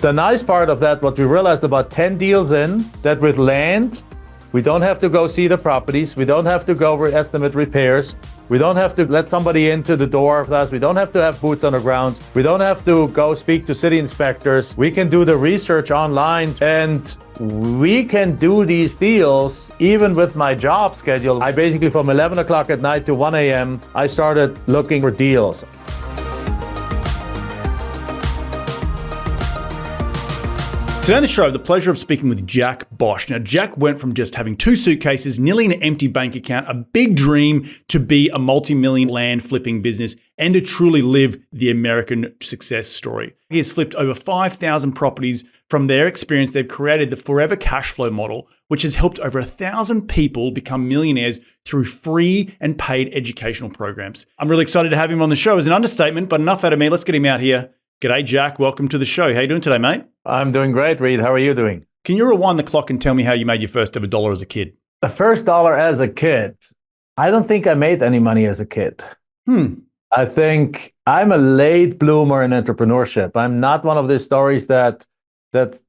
The nice part of that, what we realized about 10 deals in, that with land, we don't have to go see the properties. We don't have to go estimate repairs. We don't have to let somebody into the door with us. We don't have to have boots on the grounds. We don't have to go speak to city inspectors. We can do the research online, and we can do these deals even with my job schedule. I basically, from 11 o'clock at night to 1 a.m., I started looking for deals. Today on the show, I have the pleasure of speaking with Jack Bosch. Now, Jack went from just having 2 suitcases, nearly an empty bank account, a big dream to be a multi-million land flipping business and to truly live the American success story. He has flipped over 5,000 properties. From their experience, they've created the forever cash flow model, which has helped over 1,000 people become millionaires through free and paid educational programs. I'm really excited to have him on the show. It's an understatement, but enough out of me. Let's get him out here. G'day, Jack. Welcome to the show. How you doing today, mate? I'm doing great, Reed. How are you doing? Can you rewind the clock and tell me how you made your first ever dollar as a kid? The first dollar as a kid, I don't think I made any money as a kid. I think I'm a late bloomer in entrepreneurship. I'm not one of these stories that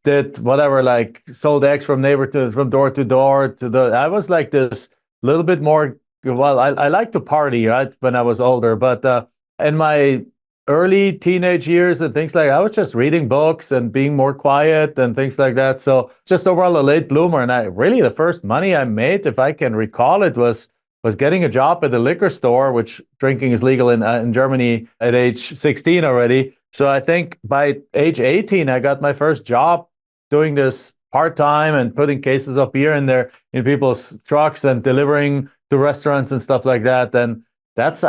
did whatever, like sold eggs from from door to door I was like this little bit more, well, I like to party, right, when I was older, but in my early teenage years and things like that, I was just reading books and being more quiet and things like that. So just overall a late bloomer. And the first money I made, if I can recall it, was getting a job at the liquor store, which drinking is legal in Germany at age 16 already. So I think by age 18, I got my first job doing this part-time and putting cases of beer in people's trucks and delivering to restaurants and stuff like that. And that's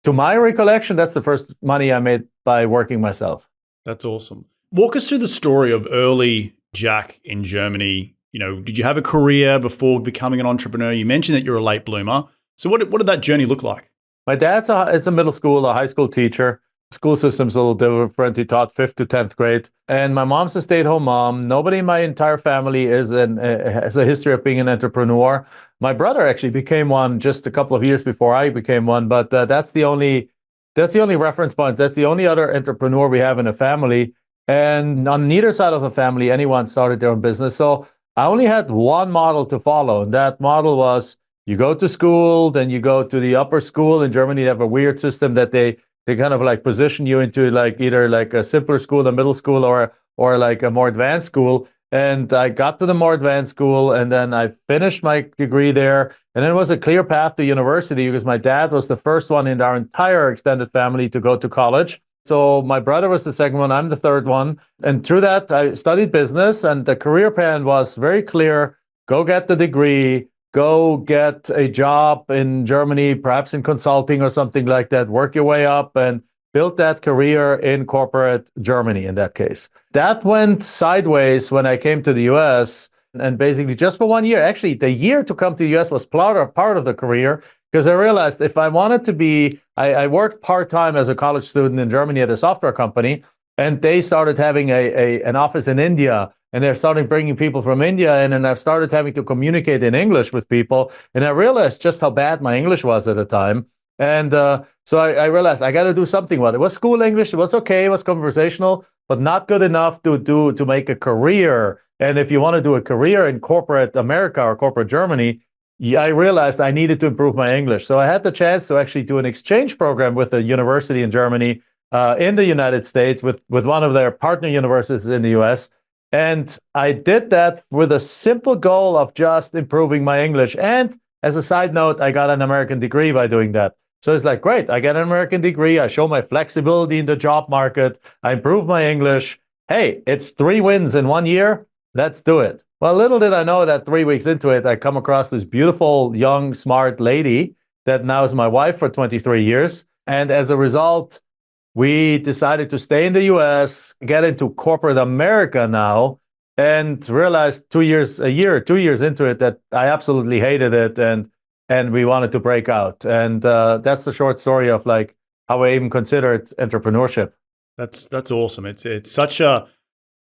to my recollection, that's the first money I made by working myself. That's awesome. Walk us through the story of early Jack in Germany. You know, did you have a career before becoming an entrepreneur? You mentioned that you're a late bloomer. So what did that journey look like? My dad's a high school teacher. School system's a little different. He taught 5th to 10th grade. And my mom's a stay-at-home mom. Nobody in my entire family has a history of being an entrepreneur. My brother actually became one just a couple of years before I became one, but that's the only reference point. That's the only other entrepreneur we have in the family. And on neither side of the family, anyone started their own business. So I only had one model to follow. And that model was you go to school, then you go to the upper school. In Germany, they have a weird system that they kind of like position you into like either like a simpler school, a middle school, or like a more advanced school. And I got to the more advanced school, and then I finished my degree there. And then it was a clear path to university because my dad was the first one in our entire extended family to go to college. So my brother was the second one, I'm the third one. And through that, I studied business, and the career plan was very clear. Go get the degree, go get a job in Germany, perhaps in consulting or something like that, work your way up and build that career in corporate Germany in that case. That went sideways when I came to the US, and basically just for 1 year. Actually, the year to come to the US was part of the career because I realized if I wanted to be, I worked part-time as a college student in Germany at a software company, and they started having an office in India. And they're starting bringing people from India in, and I've started having to communicate in English with people. And I realized just how bad my English was at the time. And so I realized I got to do something with it. It was school English. It was okay. It was conversational, but not good enough to make a career. And if you want to do a career in corporate America or corporate Germany, I realized I needed to improve my English. So I had the chance to actually do an exchange program with a university in Germany, in the United States, with one of their partner universities in the US. And I did that with a simple goal of just improving my English. And as a side note, I got an American degree by doing that. So it's like, great, I get an American degree. I show my flexibility in the job market. I improve my English. Hey, it's 3 wins in 1 year. Let's do it. Well, little did I know that 3 weeks into it, I come across this beautiful, young, smart lady that now is my wife for 23 years. And as a result, we decided to stay in the US, get into corporate America now, and realized 2 years into it that I absolutely hated it, and we wanted to break out. And that's the short story of like how I even considered entrepreneurship. That's awesome. It's such a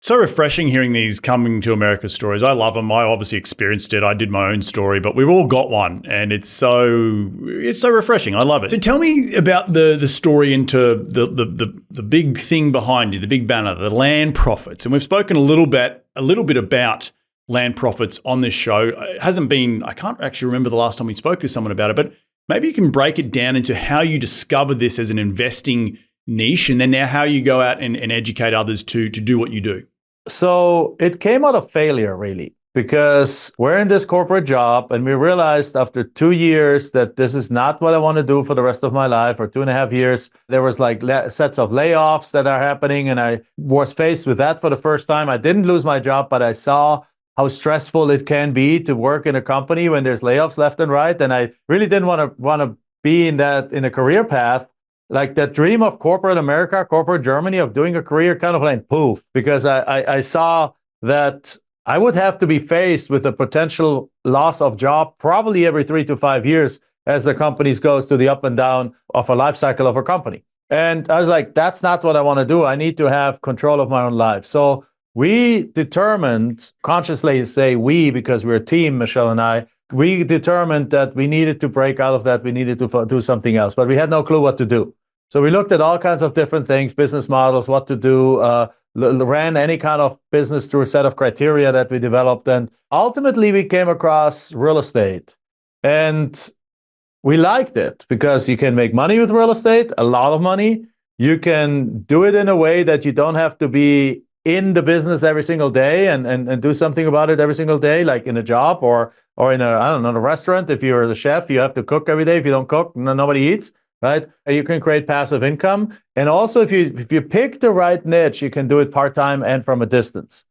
So refreshing hearing these coming to America stories. I love them. I obviously experienced it. I did my own story, but we've all got one, and it's so refreshing. I love it. So tell me about the story into the big thing behind you, the big banner, the land profits. And we've spoken a little bit about land profits on this show. It hasn't been, I can't actually remember the last time we spoke to someone about it, but maybe you can break it down into how you discovered this as an investing niche, and then now how you go out and educate others to do what you do. So it came out of failure, really, because we're in this corporate job and we realized after 2 years that this is not what I want to do for the rest of my life, or 2.5 years. There was like sets of layoffs that are happening, and I was faced with that for the first time. I didn't lose my job, but I saw how stressful it can be to work in a company when there's layoffs left and right. And I really didn't want to be in a career path. Like that dream of corporate America, corporate Germany, of doing a career kind of like poof, because I saw that I would have to be faced with a potential loss of job probably every 3 to 5 years as the companies goes to the up and down of a life cycle of a company. And I was like, that's not what I want to do. I need to have control of my own life. So we determined, consciously say we, because we're a team, Michelle and I, we determined that we needed to break out of that. We needed to do something else, but we had no clue what to do. So we looked at all kinds of different things, business models, what to do, ran any kind of business through a set of criteria that we developed. And ultimately, we came across real estate. And we liked it because you can make money with real estate, a lot of money. You can do it in a way that you don't have to be in the business every single day and do something about it every single day, like in a job or in a restaurant. If you're the chef, you have to cook every day. If you don't cook, nobody eats, right? You can create passive income. And also, if you pick the right niche, you can do it part-time and from a distance.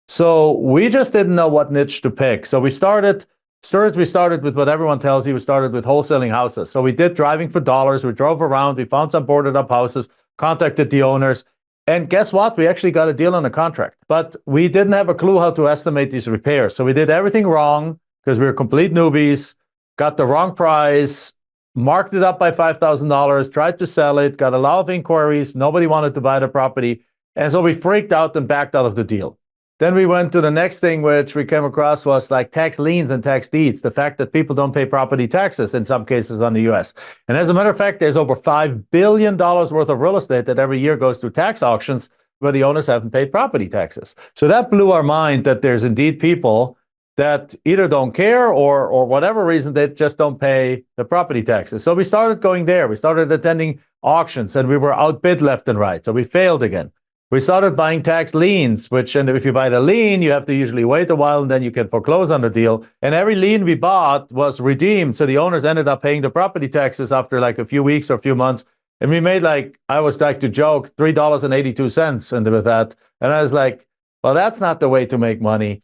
So we just didn't know what niche to pick. So we started with what everyone tells you. We started with wholesaling houses. So we did driving for dollars. We drove around. We found some boarded up houses, contacted the owners. And guess what? We actually got a deal on a contract. But we didn't have a clue how to estimate these repairs. So we did everything wrong because we were complete newbies, got the wrong price, marked it up by $5,000, tried to sell it, got a lot of inquiries. Nobody wanted to buy the property. And so we freaked out and backed out of the deal. Then we went to the next thing, which we came across was like tax liens and tax deeds, the fact that people don't pay property taxes in some cases on the US. And as a matter of fact, there's over $5 billion worth of real estate that every year goes through tax auctions where the owners haven't paid property taxes. So that blew our mind that there's indeed people that either don't care or whatever reason, they just don't pay the property taxes. So we started going there. We started attending auctions and we were outbid left and right. So we failed again. We started buying tax liens, and if you buy the lien, you have to usually wait a while and then you can foreclose on the deal. And every lien we bought was redeemed. So the owners ended up paying the property taxes after like a few weeks or a few months. And we made I was like to joke, $3.82 with that. And I was like, well, that's not the way to make money.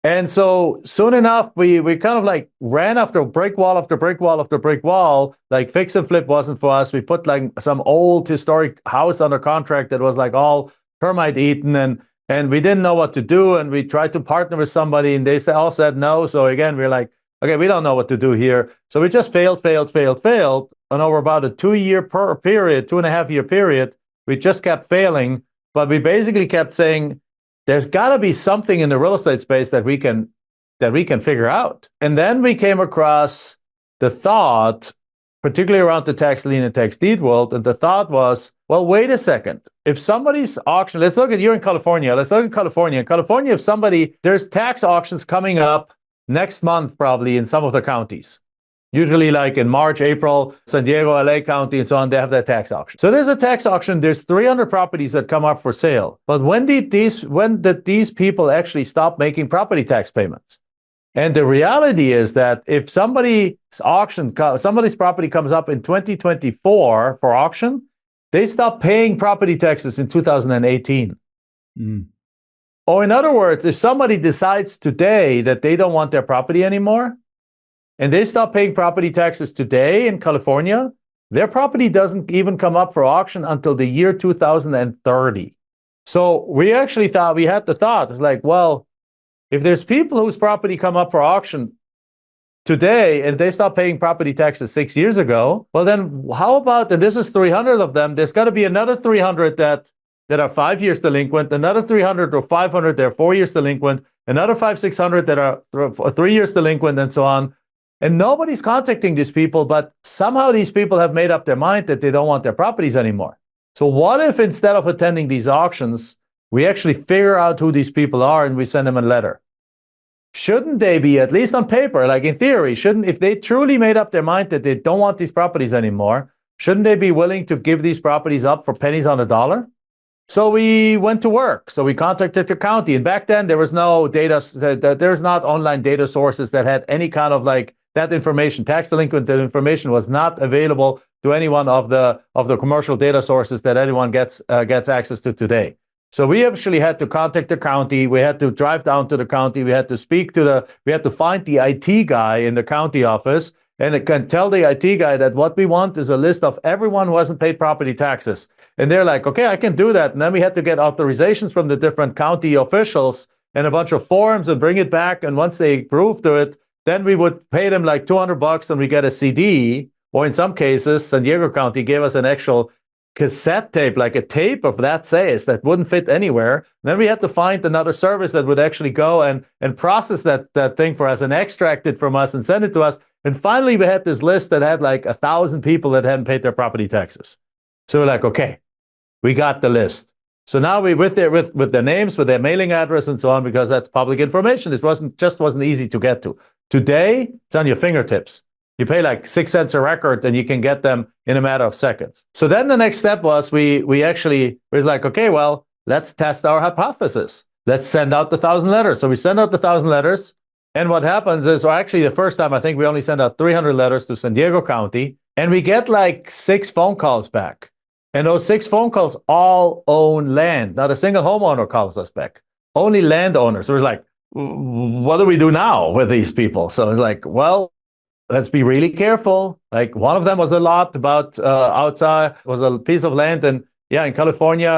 And so soon enough, we kind of like ran after brick wall after brick wall after brick wall. Like fix and flip wasn't for us. We put like some old historic house under contract that was like all termite eaten, and we didn't know what to do. And we tried to partner with somebody and they all said no. So again, we're like, okay, we don't know what to do here. So we just failed. And over about a 2-year period, 2.5-year period, we just kept failing. But we basically kept saying, there's got to be something in the real estate space that we can figure out. And then we came across the thought, particularly around the tax lien and tax deed world, and the thought was, well, wait a second. If somebody's auction, let's look at, you're in California. Let's look at California. In California, there's tax auctions coming up next month, probably in some of the counties. Usually like in March, April, San Diego, LA County, and so on, they have their tax auction. So there's a tax auction. There's 300 properties that come up for sale. But when did these people actually stop making property tax payments? And the reality is that if somebody's property comes up in 2024 for auction, they stop paying property taxes in 2018. Or in other words, if somebody decides today that they don't want their property anymore, and they stop paying property taxes today in California, their property doesn't even come up for auction until the year 2030. So we actually thought, it's like, well, if there's people whose property come up for auction today and they stop paying property taxes 6 years ago, well then how about, and this is 300 of them, there's got to be another 300 that that are 5 years delinquent, another 300 or 500 that are 4 years delinquent, another 600 that are 3 years delinquent, and so on. And nobody's contacting these people, but somehow these people have made up their mind that they don't want their properties anymore. So what if instead of attending these auctions, we actually figure out who these people are and we send them a letter? Shouldn't they be, at least on paper, like in theory, if they truly made up their mind that they don't want these properties anymore, shouldn't they be willing to give these properties up for pennies on a dollar? So we went to work. So we contacted the county. And back then there was no data, there's not online data sources that had any kind of like that information. Tax delinquent information was not available to any one of the commercial data sources that anyone gets access to today. So we actually had to contact the county. We had to drive down to the county. We had to find the IT guy in the county office and can tell the IT guy that what we want is a list of everyone who hasn't paid property taxes. And they're like, okay, I can do that. And then we had to get authorizations from the different county officials and a bunch of forms and bring it back. And once they approved to it, then we would pay them like $200 and we get a CD. Or in some cases, San Diego County gave us an actual cassette tape, like a tape of that sales that wouldn't fit anywhere. Then we had to find another service that would actually go and process that thing for us and extract it from us and send it to us. And finally, we had this list that had like 1,000 people that hadn't paid their property taxes. So we're like, okay, we got the list. So now we with their names, with their mailing address and so on, because that's public information. It wasn't easy to get to. Today, it's on your fingertips. You pay like 6 cents a record and you can get them in a matter of seconds. So then the next step was we was like, okay, well, let's test our hypothesis. Let's send out the 1,000 letters. So we send out the 1,000 letters. And what happens is, or actually the first time, I think we only sent out 300 letters to San Diego County. And we get like 6 phone calls back. And those 6 phone calls all own land. Not a single homeowner calls us back. Only landowners. So we're like, what do we do now with these people? So it's like, well, let's be really careful. Like one of them was a lot about outside, was a piece of land in California.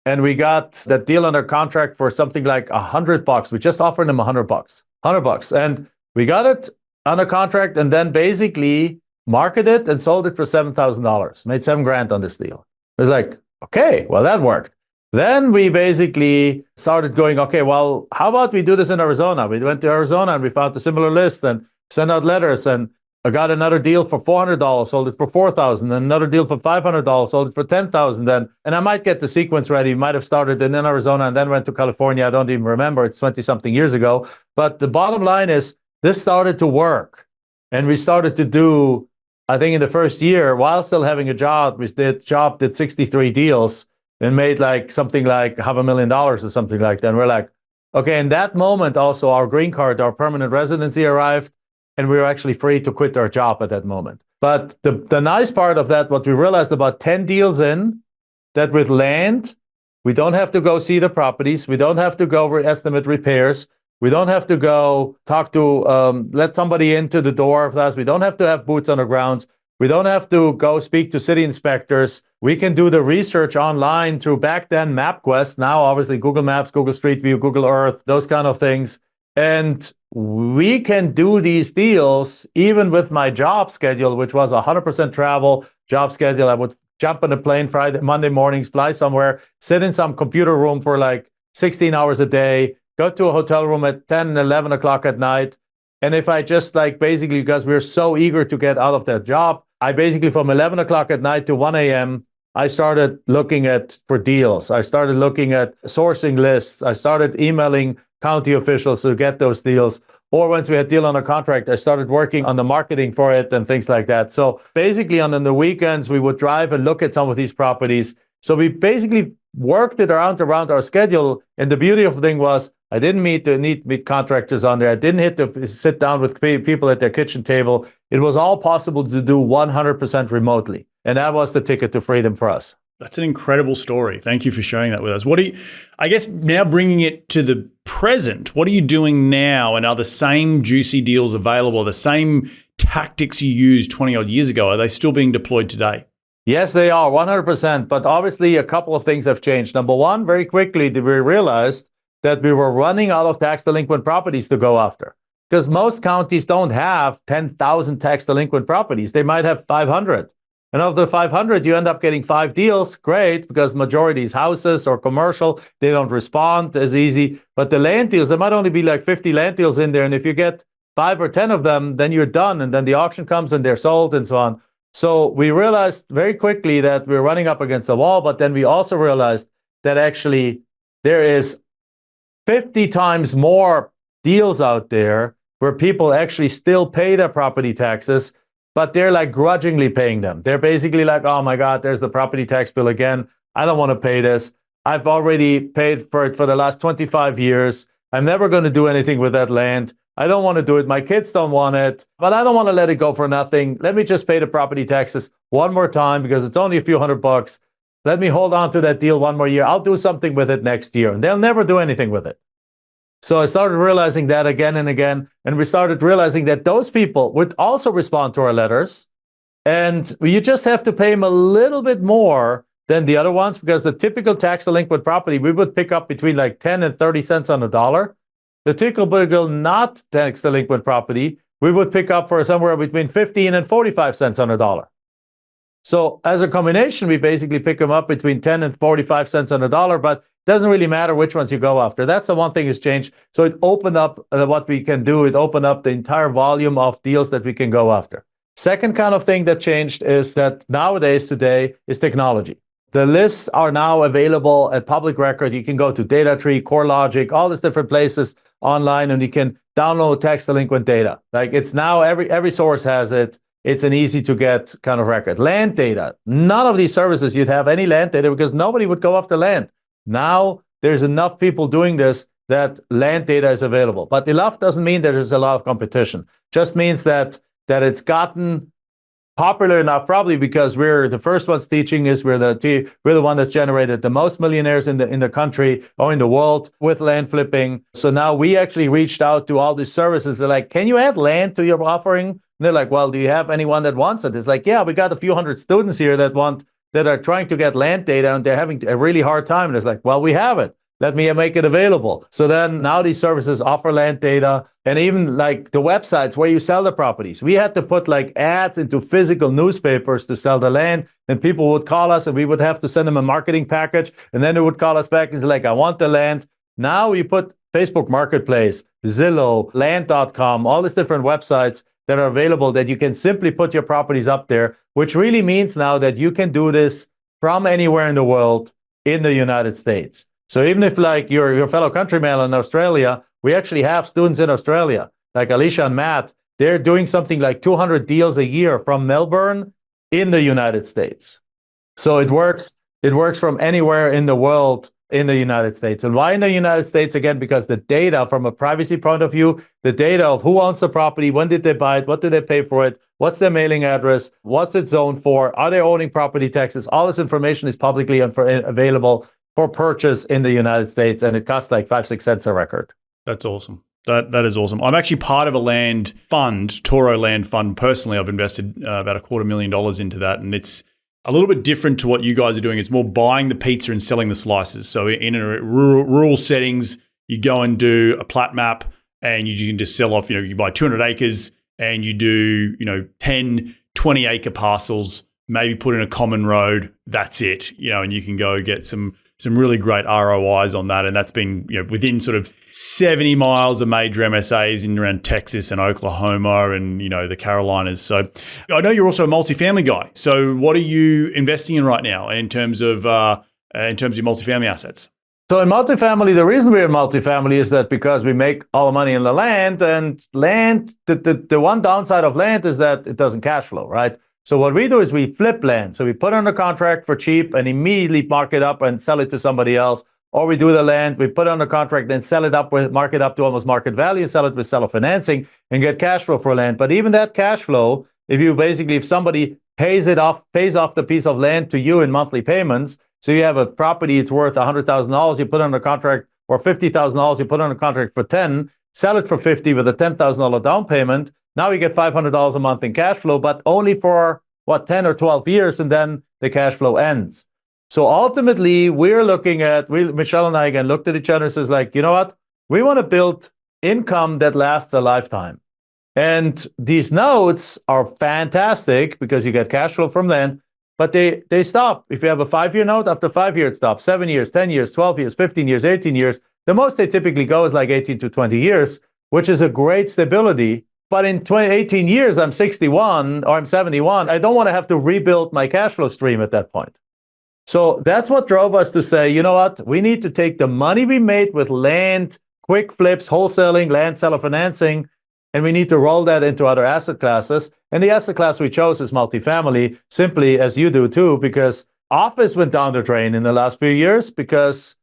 And we got that deal under contract for something like $100. We just offered them $100. And we got it under contract and then basically marketed and sold it for $7,000. Made $7,000 on this deal. It was like, okay, well, that worked. Then we basically started going, okay, well, how about we do this in Arizona? We went to Arizona and we found a similar list and sent out letters, and I got another deal for $400, sold it for $4,000, and another deal for $500, sold it for $10,000. Then, and I might get the sequence ready. We might have started in Arizona and then went to California. I don't even remember. It's 20-something years ago. But the bottom line is this started to work. And we started to do, I think in the first year, while still having a job, did 63 deals and made like something like $500,000 or something like that. And we're like, okay, in that moment also our green card, our permanent residency arrived. And we were actually free to quit our job at that moment. But the nice part of that, what we realized about 10 deals in, that with land, we don't have to go see the properties. We don't have to go estimate repairs. We don't have to go talk to, let somebody into the door of us. We don't have to have boots on the grounds. We don't have to go speak to city inspectors. We can do the research online through back then MapQuest, now obviously Google Maps, Google Street View, Google Earth, those kind of things. And we can do these deals even with my job schedule, which was 100% travel job schedule. I would jump on a plane Monday mornings, fly somewhere, sit in some computer room for like 16 hours a day, go to a hotel room at 10, 11 o'clock at night. And if I just like basically, because we're so eager to get out of that job, I basically from 11 o'clock at night to 1 a.m., I started looking for deals. I started looking at sourcing lists. I started emailing county officials to get those deals. Or once we had deal on a contract, I started working on the marketing for it and things like that. So basically on the weekends, we would drive and look at some of these properties. So we basically worked it around our schedule. And the beauty of the thing was I didn't meet contractors on there. I didn't sit down with people at their kitchen table. It was all possible to do 100% remotely. And that was the ticket to freedom for us. That's an incredible story. Thank you for sharing that with us. I guess now bringing it to the present, what are you doing now? And are the same juicy deals available? The same tactics you used 20 odd years ago, are they still being deployed today? Yes, they are 100%. But obviously a couple of things have changed. Number one, very quickly, we realized that we were running out of tax delinquent properties to go after. Because most counties don't have 10,000 tax delinquent properties. They might have 500. And of the 500, you end up getting 5 deals. Great, because majority is houses or commercial. They don't respond as easy. But the land deals, there might only be like 50 land deals in there. And if you get 5 or 10 of them, then you're done. And then the auction comes and they're sold and so on. So we realized very quickly that we're running up against a wall. But then we also realized that actually there is 50 times more deals out there where people actually still pay their property taxes, but they're like grudgingly paying them. They're basically like, oh my God, there's the property tax bill again. I don't want to pay this. I've already paid for it for the last 25 years. I'm never going to do anything with that land. I don't want to do it. My kids don't want it, but I don't want to let it go for nothing. Let me just pay the property taxes one more time because it's only a few $100. Let me hold on to that deal one more year. I'll do something with it next year. And they'll never do anything with it. So I started realizing that again and again. And we started realizing that those people would also respond to our letters. And you just have to pay them a little bit more than the other ones, because the typical tax delinquent property, we would pick up between like 10 and 30 cents on the dollar. The typical not tax delinquent property, we would pick up for somewhere between 15 and 45 cents on the dollar. So as a combination, we basically pick them up between 10 and 45 cents on the dollar, but it doesn't really matter which ones you go after. That's the one thing that's changed. So it opened up what we can do. It opened up the entire volume of deals that we can go after. Second kind of thing that changed is that nowadays, today, is technology. The lists are now available at public record. You can go to DataTree, CoreLogic, all these different places online, and you can download tax delinquent data. Like it's now every source has it. It's an easy to get kind of record. Land data. None of these services you'd have any land data because nobody would go after land. Now there's enough people doing this that land data is available. But enough doesn't mean that there's a lot of competition. Just means that it's gotten popular enough, probably because we're the first ones teaching is we're the one that's generated the most millionaires in the country or in the world with land flipping. So now we actually reached out to all these services. They're like, can you add land to your offering? And they're like, well, do you have anyone that wants it? It's like, yeah, we got a few hundred students here that are trying to get land data and they're having a really hard time. And it's like, well, we have it. Let me make it available. So then now these services offer land data, and even like the websites where you sell the properties. We had to put like ads into physical newspapers to sell the land. And people would call us and we would have to send them a marketing package. And then they would call us back and say like, I want the land. Now we put Facebook Marketplace, Zillow, land.com, all these different websites that are available that you can simply put your properties up there, which really means now that you can do this from anywhere in the world in the United States. So even if like your fellow countrymen in Australia, we actually have students in Australia, like Alicia and Matt, they're doing something like 200 deals a year from Melbourne in the United States. So it works from anywhere in the world in the United States. And why in the United States? Again, because the data from a privacy point of view, the data of who owns the property, when did they buy it, what did they pay for it, what's their mailing address, what's it zoned for, are they owning property taxes, all this information is publicly available for purchase in the United States, and it costs like 5-6 cents a record. That's awesome. That is awesome. I'm actually part of a land fund, Toro Land Fund. Personally, I've invested about $250,000 into that, and it's a little bit different to what you guys are doing. It's more buying the pizza and selling the slices. So in rural settings, you go and do a plat map, and you can just sell off. You buy 200 acres, and you do 10, 20 acre parcels. Maybe put in a common road. That's it. And you can go get some really great ROIs on that. And that's been within sort of 70 miles of major MSAs in around Texas and Oklahoma and the Carolinas. So I know you're also a multifamily guy. So what are you investing in right now in terms of your multifamily assets? So in multifamily, the reason we're in multifamily is that because we make all the money in the land, and land, the one downside of land is that it doesn't cash flow, right? So what we do is we flip land. So we put under contract for cheap and immediately mark it up and sell it to somebody else. Or we do the land, we put under contract, then sell it up, mark it up to almost market value, sell it with seller financing and get cash flow for land. But even that cash flow, if somebody pays off the piece of land to you in monthly payments, so you have a property, it's worth $100,000, you put under contract, or $50,000, you put under contract for 10, sell it for 50 with a $10,000 down payment. Now you get $500 a month in cash flow, but only for 10 or 12 years, and then the cash flow ends. So ultimately, Michelle and I again looked at each other and says like, you know what? We want to build income that lasts a lifetime. And these notes are fantastic because you get cash flow from land, but they stop. If you have a 5-year note, after 5 years, it stops. 7 years, 10 years, 12 years, 15 years, 18 years. The most they typically go is like 18 to 20 years, which is a great stability. But in 18 years, I'm 61 or I'm 71. I don't want to have to rebuild my cash flow stream at that point. So that's what drove us to say, you know what? We need to take the money we made with land, quick flips, wholesaling, land seller financing, and we need to roll that into other asset classes. And the asset class we chose is multifamily, simply as you do too, because office went down the drain in the last few years because,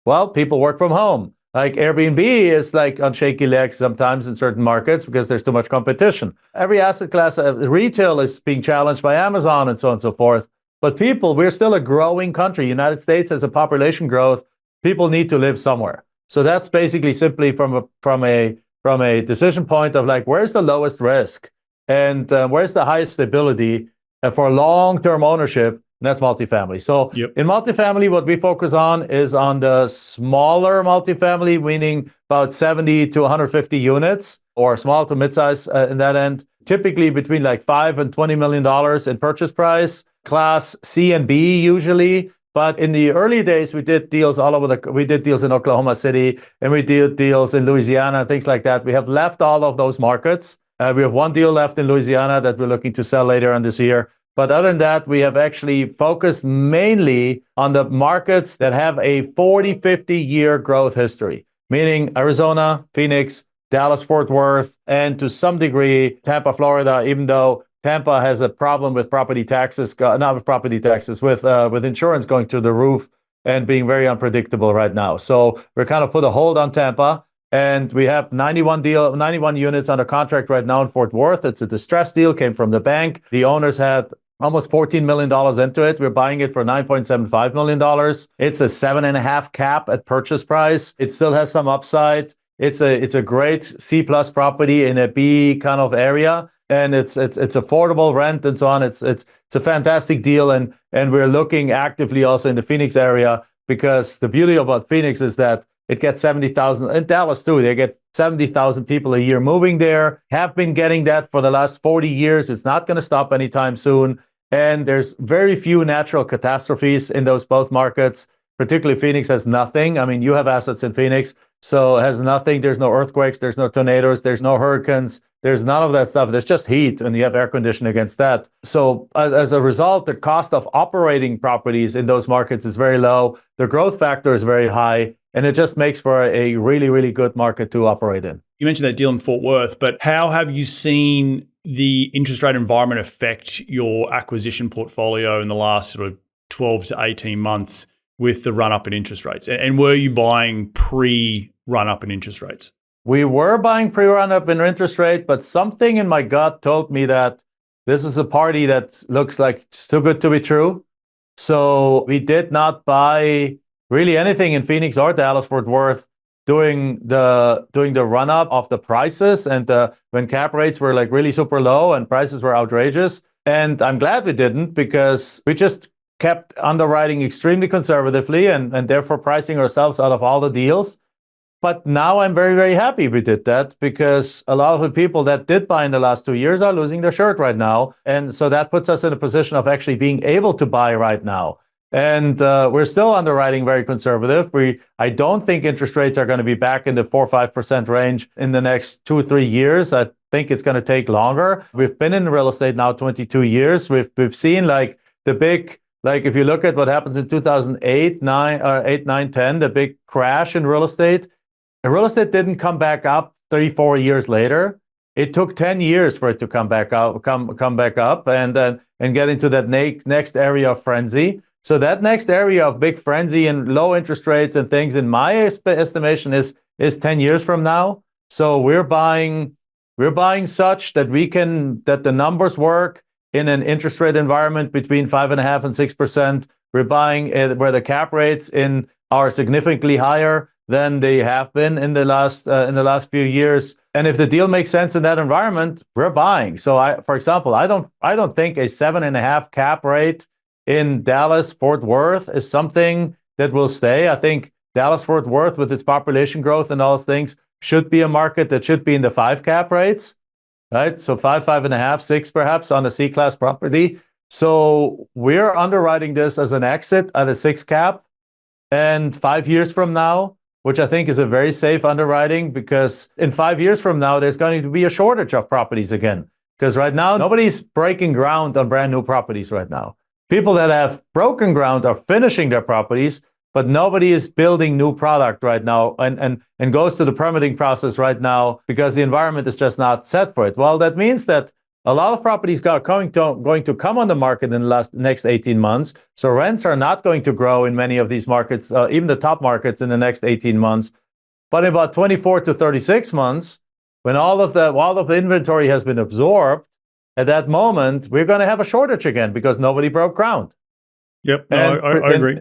well, people work from home. Like Airbnb is like on shaky legs sometimes in certain markets because there's too much competition. Every asset class, retail is being challenged by Amazon and so on and so forth. But people, we're still a growing country. United States has a population growth. People need to live somewhere. So that's basically simply from a decision point of like, where's the lowest risk and where's the highest stability for long-term ownership? And that's multifamily. So in multifamily, what we focus on is on the smaller multifamily, meaning about 70 to 150 units, or small to mid-size in that end, typically between like $5 and $20 million in purchase price, class C and B usually. But in the early days, we did deals all over we did deals in Oklahoma City, and we did deals in Louisiana, things like that. We have left all of those markets. We have one deal left in Louisiana that we're looking to sell later on this year. But other than that, we have actually focused mainly on the markets that have a 40, 50-year growth history, meaning Arizona, Phoenix, Dallas, Fort Worth, and to some degree, Tampa, Florida, even though Tampa has a problem with property taxes, not with property taxes, with insurance going through the roof and being very unpredictable right now. So we're kind of put a hold on Tampa. And we have 91 units under contract right now in Fort Worth. It's a distressed deal, came from the bank. The owners had almost $14 million into it. We're buying it for $9.75 million. It's a 7.5 cap at purchase price. It still has some upside. It's a great C+ property in a B kind of area, and it's affordable rent and so on. It's a fantastic deal, and we're looking actively also in the Phoenix area, because the beauty about Phoenix is that it gets 70,000, in Dallas too, they get 70,000 people a year moving there, have been getting that for the last 40 years. It's not going to stop anytime soon. And there's very few natural catastrophes in those both markets. Particularly Phoenix has nothing. I mean, you have assets in Phoenix, so it has nothing. There's no earthquakes, there's no tornadoes, there's no hurricanes, there's none of that stuff. There's just heat, and you have air conditioning against that. So as a result, the cost of operating properties in those markets is very low. The growth factor is very high. And it just makes for a really, really good market to operate in. You mentioned that deal in Fort Worth, but how have you seen the interest rate environment affect your acquisition portfolio in the last sort of 12 to 18 months with the run-up in interest rates? And were you buying pre-run-up in interest rates? We were buying pre-run-up in interest rate, but something in my gut told me that this is a party that looks like it's too good to be true. So we did not buy really anything in Phoenix or Dallas, Fort Worth during the run up of the prices, and when cap rates were like really super low and prices were outrageous. And I'm glad we didn't, because we just kept underwriting extremely conservatively and therefore pricing ourselves out of all the deals. But now I'm very, very happy we did that, because a lot of the people that did buy in the last 2 years are losing their shirt right now. And so that puts us in a position of actually being able to buy right now. And we're still underwriting very conservative. I don't think interest rates are going to be back in the 4 or 5% range in the next 2 or 3 years. I think it's going to take longer. We've been in real estate now 22 years. We've seen like the big, like if you look at what happens in 2008, 9, 10, the big crash in real estate. And real estate didn't come back up 3, 4 years later. It took 10 years for it to come back up, come back up, and get into that next area of frenzy. So that next area of big frenzy and low interest rates and things, in my estimation, is 10 years from now. So we're buying such that that the numbers work in an interest rate environment between 5.5% and 6%. We're buying where the cap rates are significantly higher than they have been in the last few years. And if the deal makes sense in that environment, we're buying. So for example, I don't think a 7.5 cap rate in Dallas, Fort Worth is something that will stay. I think Dallas, Fort Worth, with its population growth and all those things, should be a market that should be in the 5 cap rates, right? So 5, 5.5, 6 perhaps on a C-class property. So we're underwriting this as an exit at a 6 cap. And 5 years from now, which I think is a very safe underwriting, because in 5 years from now, there's going to be a shortage of properties again. Because right now, nobody's breaking ground on brand new properties right now. People that have broken ground are finishing their properties, but nobody is building new product right now and goes to the permitting process right now because the environment is just not set for it. Well, that means that a lot of properties are going to come on the market in the next 18 months. So rents are not going to grow in many of these markets, even the top markets, in the next 18 months. But in about 24 to 36 months, when all of the inventory has been absorbed, at that moment, we're going to have a shortage again because nobody broke ground. Yep, no, I agree.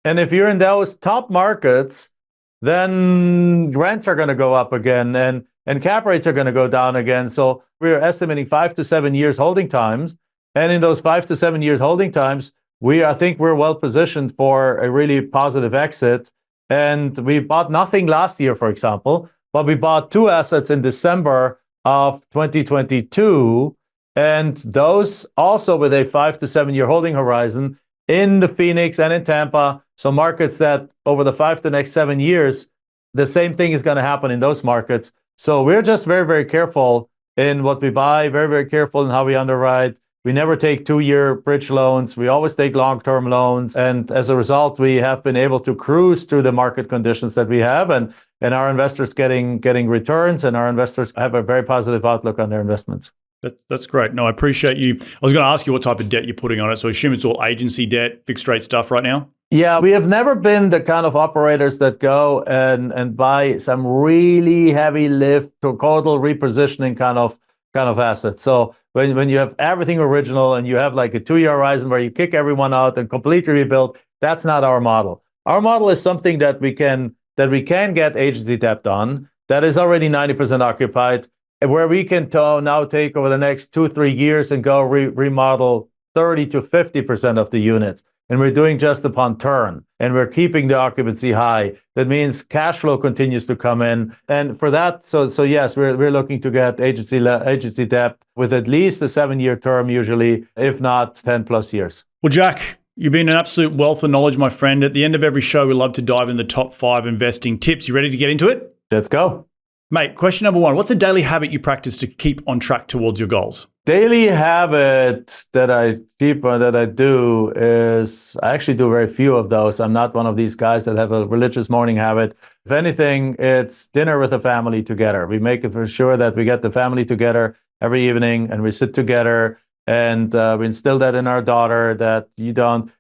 And if you're in those top markets, then rents are going to go up again, and cap rates are going to go down again. So we're estimating 5 to 7 years holding times. And in those 5 to 7 years holding times, I think we're well positioned for a really positive exit. And we bought nothing last year, for example, but we bought 2 assets in December of 2022. And those also with a 5 to 7 year holding horizon in the Phoenix and in Tampa. So markets that over the next 7 years, the same thing is going to happen in those markets. So we're just very, very careful in what we buy, very, very careful in how we underwrite. We never take 2-year bridge loans. We always take long-term loans. And as a result, we have been able to cruise through the market conditions that we have, and our investors getting returns, and our investors have a very positive outlook on their investments. That's great. No, I appreciate you. I was going to ask you what type of debt you're putting on it. So I assume it's all agency debt, fixed rate stuff right now? Yeah, we have never been the kind of operators that go and buy some really heavy lift to total repositioning kind of assets. So when you have everything original and you have like a 2-year horizon where you kick everyone out and completely rebuild, that's not our model. Our model is something that we can get agency debt on, that is already 90% occupied, and where we can now take over the next 2-3 years and go remodel 30 to 50% of the units. And we're doing just upon turn, and we're keeping the occupancy high. That means cash flow continues to come in. And for that, so yes, we're looking to get agency debt with at least a 7-year term, usually, if not 10 plus years. Well, Jack, you've been an absolute wealth of knowledge, my friend. At the end of every show, we love to dive into the top 5 investing tips. You ready to get into it? Let's go. Mate, question number 1. What's a daily habit you practice to keep on track towards your goals? Daily habit that I do is, I actually do very few of those. I'm not one of these guys that have a religious morning habit. If anything, it's dinner with the family together. We make it for sure that we get the family together every evening and we sit together, and we instill that in our daughter that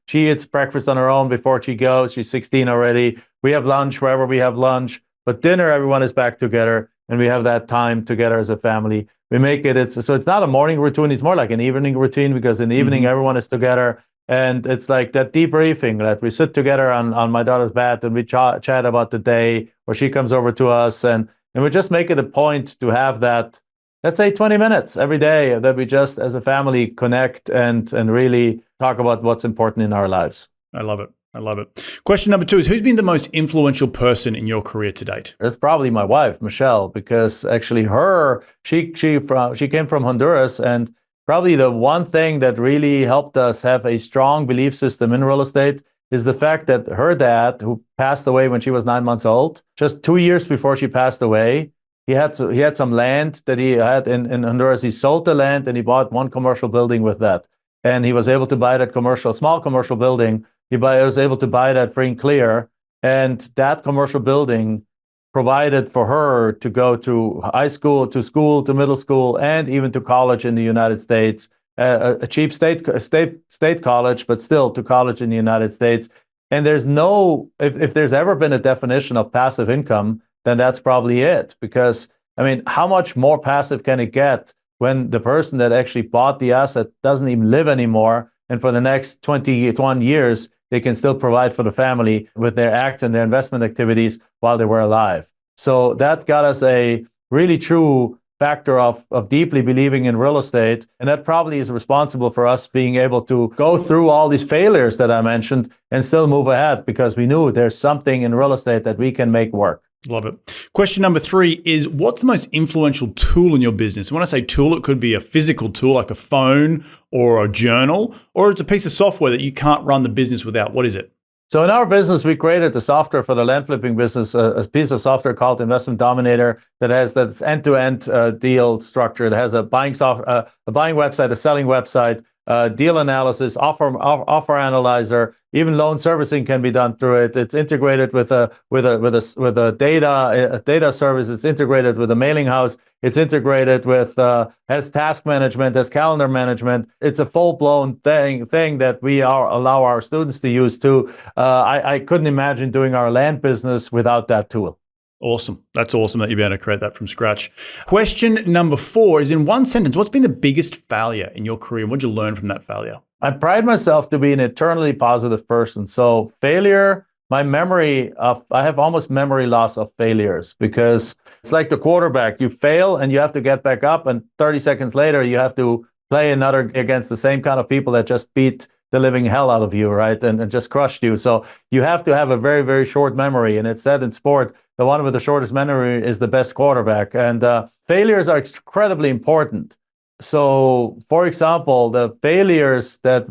she eats breakfast on her own before she goes. She's 16 already. We have lunch wherever we have lunch, but dinner, everyone is back together and we have that time together as a family. We make it, so it's not a morning routine, it's more like an evening routine, because in the evening, everyone is together. And it's like that debriefing that we sit together on my daughter's bed and we chat about the day, or she comes over to us, and we just make it a point to have that, let's say 20 minutes every day, that we just as a family connect and really talk about what's important in our lives. I love it. Question number 2 is, who's been the most influential person in your career to date? It's probably my wife, Michelle, because actually she came from Honduras, and probably the one thing that really helped us have a strong belief system in real estate is the fact that her dad, who passed away when she was 9 months old, just 2 years before she passed away, he had some land that he had in Honduras. He sold the land and he bought one commercial building with that. And he was able to buy that small commercial building. He was able to buy that free and clear, and that commercial building provided for her to go to high school, to middle school, and even to college in the United States, a cheap state college, but still to college in the United States. And if there's ever been a definition of passive income, then that's probably it. Because, I mean, how much more passive can it get when the person that actually bought the asset doesn't even live anymore, and for the next 21 years, they can still provide for the family with their acts and their investment activities while they were alive. So that got us a really true factor of deeply believing in real estate. And that probably is responsible for us being able to go through all these failures that I mentioned and still move ahead, because we knew there's something in real estate that we can make work. Love it. Question number 3 is, what's the most influential tool in your business? When I say tool, it could be a physical tool like a phone or a journal, or it's a piece of software that you can't run the business without. What is it? So in our business, we created the software for the land flipping business, a piece of software called Investment Dominator that's end-to-end deal structure. It has a buying website, a selling website, deal analysis, offer analyzer, even loan servicing can be done through it. It's integrated with a data service. It's integrated with a mailing house. It's integrated with has task management, has calendar management. It's a full-blown thing that we allow our students to use too. I couldn't imagine doing our land business without that tool. Awesome. That's awesome that you've been able to create that from scratch. Question number 4 is, in one sentence, what's been the biggest failure in your career? What did you learn from that failure? I pride myself to be an eternally positive person. So failure, I have almost memory loss of failures, because it's like the quarterback. You fail and you have to get back up, and 30 seconds later, you have to play another against the same kind of people that just beat the living hell out of you, right? And just crushed you. So you have to have a very, very short memory. And it's said in sport, the one with the shortest memory is the best quarterback. And failures are incredibly important. So, for example, the failures that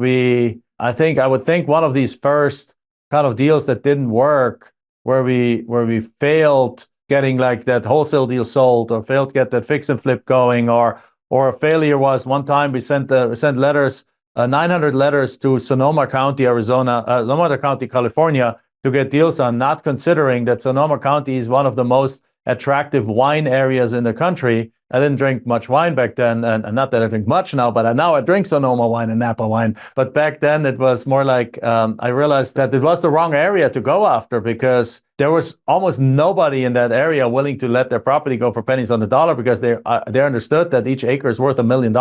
I would think one of these first kind of deals that didn't work, where we failed getting like that wholesale deal sold, or failed to get that fix and flip going, or a failure was one time we sent letters, 900 letters to Sonoma County, Sonoma County, California, to get deals done, not considering that Sonoma County is one of the most attractive wine areas in the country. I didn't drink much wine back then, and not that I drink much now, but now I drink Sonoma wine and Napa wine. But back then it was more like I realized that it was the wrong area to go after, because there was almost nobody in that area willing to let their property go for pennies on the dollar, because they understood that each acre is worth $1 million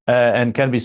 and can be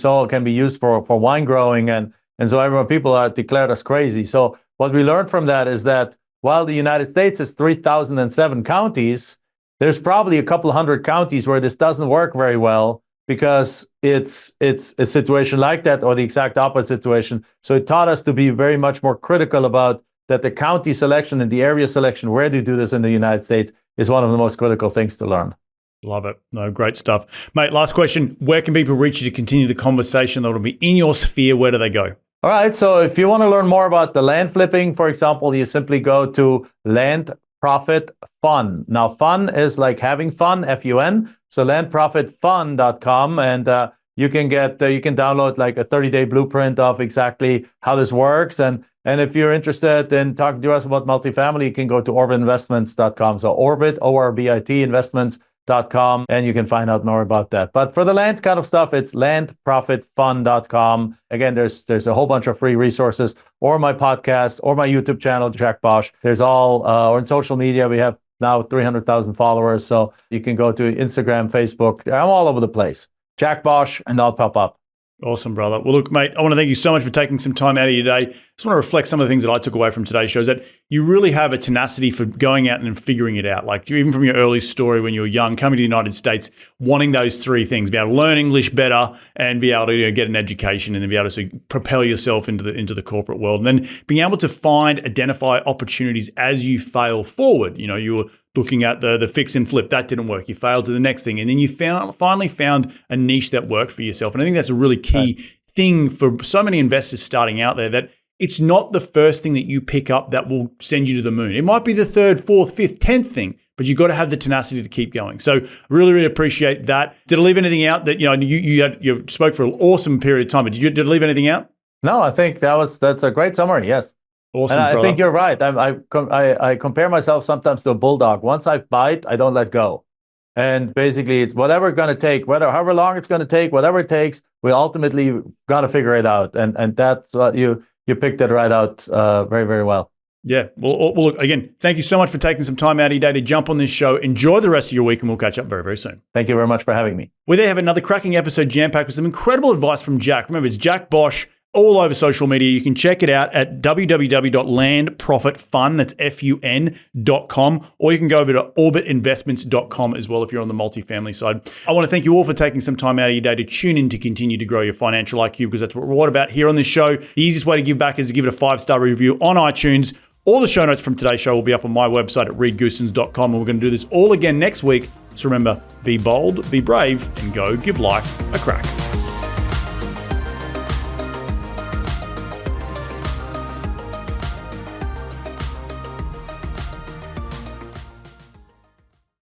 used for wine growing, and so everyone, people declared us crazy. So what we learned from that is that while the United States is 3,007 counties, there's probably a couple hundred counties where this doesn't work very well, because it's a situation like that, or the exact opposite situation. So it taught us to be very much more critical about that. The county selection and the area selection, where to do this in the United States, is one of the most critical things to learn. Love it. No, great stuff. Mate, last question. Where can people reach you to continue the conversation that will be in your sphere? Where do they go? All right. So if you want to learn more about the land flipping, for example, you simply go to Land Profit Fun. Now, fun is like having fun, F-U-N. So landprofitfun.com, and you can download like a 30-day blueprint of exactly how this works. And if you're interested in talking to us about multifamily, you can go to orbitinvestments.com. So Orbit, O-R-B-I-T, investments.com, and you can find out more about that. But for the land kind of stuff, it's landprofitfun.com. Again, there's a whole bunch of free resources, or my podcast, or my YouTube channel, Jack Bosch. There's all, or in social media, we have now 300,000 followers. So you can go to Instagram, Facebook. I'm all over the place. Jack Bosch, and I'll pop up. Awesome, brother. Well, look, mate, I want to thank you so much for taking some time out of your day. I just want to reflect some of the things that I took away from today's show, is that you really have a tenacity for going out and figuring it out. Like, even from your early story when you were young, coming to the United States, wanting those 3 things, be able to learn English better and be able to get an education, and then be able to propel yourself into the corporate world. And then being able to identify opportunities as you fail forward. You know, you were looking at the fix and flip, that didn't work. You failed to the next thing, and then you finally found a niche that worked for yourself. And I think that's a really key thing for so many investors starting out there, that it's not the first thing that you pick up that will send you to the moon. It might be the 3rd, 4th, 5th, 10th thing, but you've got to have the tenacity to keep going. So really, really appreciate that. Did I leave anything out that, you spoke for an awesome period of time, but did I leave anything out? No, I think that's a great summary. Yes. Awesome, and I think you're right. I compare myself sometimes to a bulldog. Once I bite, I don't let go. And basically, it's whatever it's going to take, however long it's going to take, whatever it takes, we ultimately got to figure it out. And that's what you picked it right out very, very well. Yeah. Well, look, again, thank you so much for taking some time out of your day to jump on this show. Enjoy the rest of your week, and we'll catch up very, very soon. Thank you very much for having me. We there have another cracking episode jam-packed with some incredible advice from Jack. Remember, it's Jack Bosch, all over social media. You can check it out at www.landprofitfun, that's FUN.com, or you can go over to orbitinvestments.com as well if you're on the multifamily side. I want to thank you all for taking some time out of your day to tune in to continue to grow your financial IQ, because that's what we're all about here on this show. The easiest way to give back is to give it a 5-star review on iTunes, All the show notes from today's show will be up on my website at readgoossens.com, and we're going to do this all again next week. So remember, be bold, be brave, and go give life a crack.